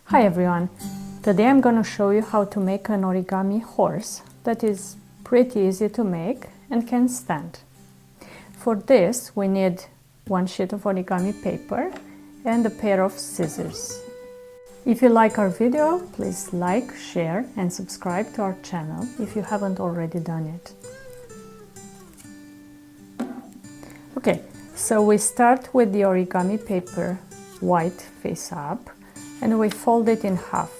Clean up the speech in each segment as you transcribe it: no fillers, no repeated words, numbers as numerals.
Hi everyone! Today I'm going to show you how to make an origami horse that is pretty easy to make and can stand. For this we need one sheet of origami paper and a pair of scissors. If you like our video, please like, share and subscribe to our channel if you haven't already done it. Okay, so we start with the origami paper white face up and we fold it in half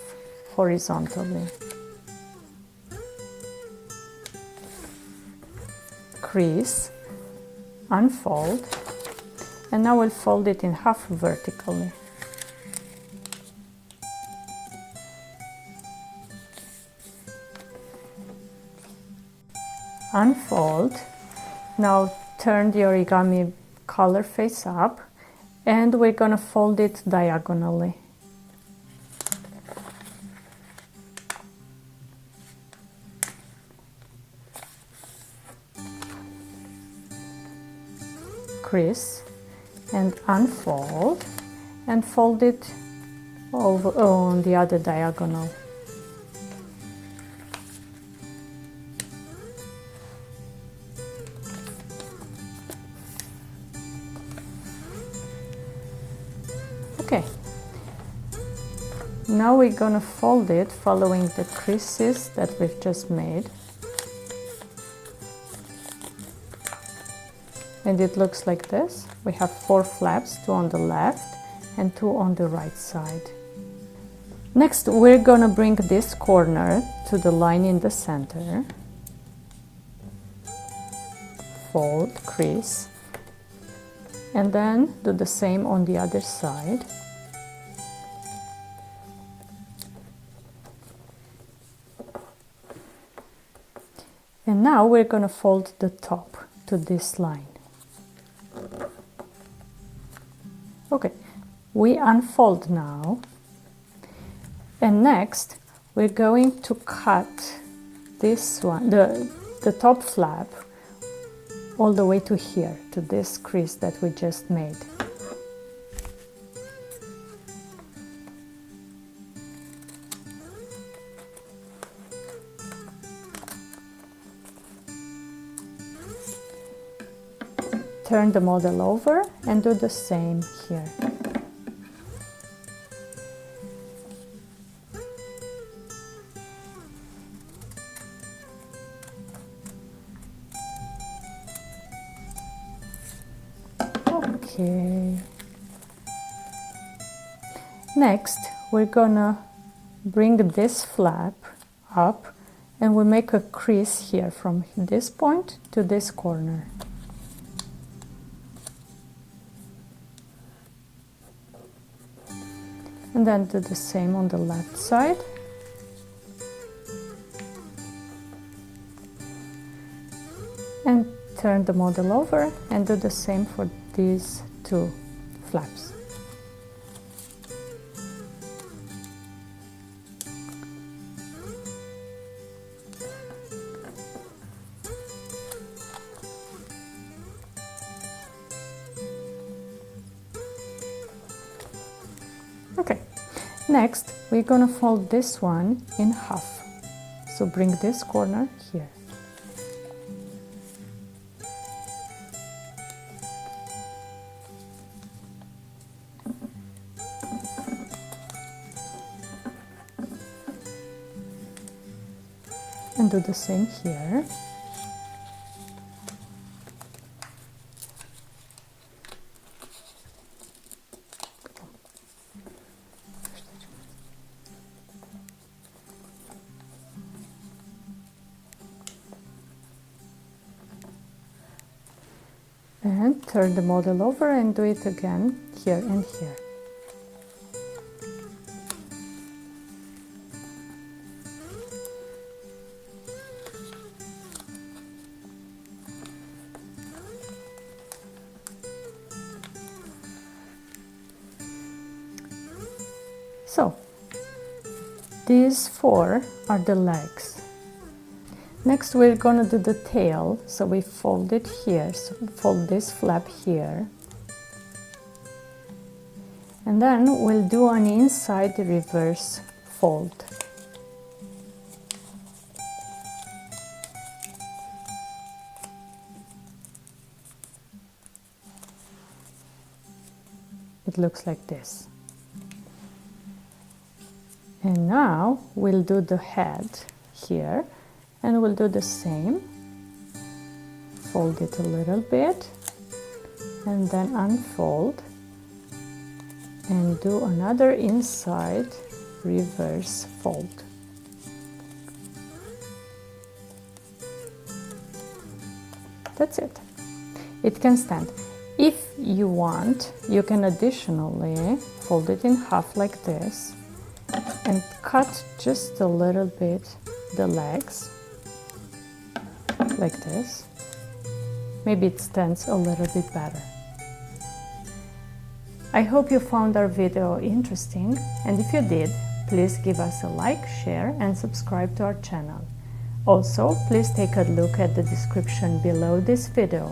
horizontally. Crease, unfold, and now we'll fold it in half vertically. Unfold, now turn the origami color face up and we're going to fold it diagonally. Crease and unfold and fold it over on the other diagonal. Okay, now we're going to fold it following the creases that we've just made. And it looks like this. We have 4 flaps, 2 on the left and 2 on the right side. Next, we're going to bring this corner to the line in the center. Fold, crease, and then do the same on the other side. And now we're going to fold the top to this line. Okay, we unfold now, and next we're going to cut this one, the top flap, all the way to here, to this crease that we just made. Turn the model over and do the same here. Okay. Next, we're gonna bring this flap up and we make a crease here from this point to this corner. And then do the same on the left side. And turn the model over and do the same for these 2 flaps. Okay, next we're going to fold this one in half. So bring this corner here. And do the same here. And turn the model over and do it again here and here. So, these 4 are the legs. Next we're going to do the tail, so we fold it here, so fold this flap here And then we'll do an inside reverse fold. It looks like this. And now we'll do the head here, and we'll do the same. Fold it a little bit, and then unfold, and do another inside reverse fold. That's it. It can stand. If you want, you can additionally fold it in half like this and cut just a little bit the legs like this. Maybe it stands a little bit better. I hope you found our video interesting, and if you did, please give us a like, share, and subscribe to our channel. Also, please take a look at the description below this video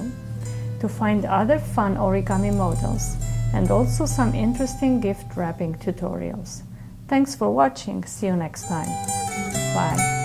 to find other fun origami models and also some interesting gift wrapping tutorials. Thanks for watching. See you next time. Bye.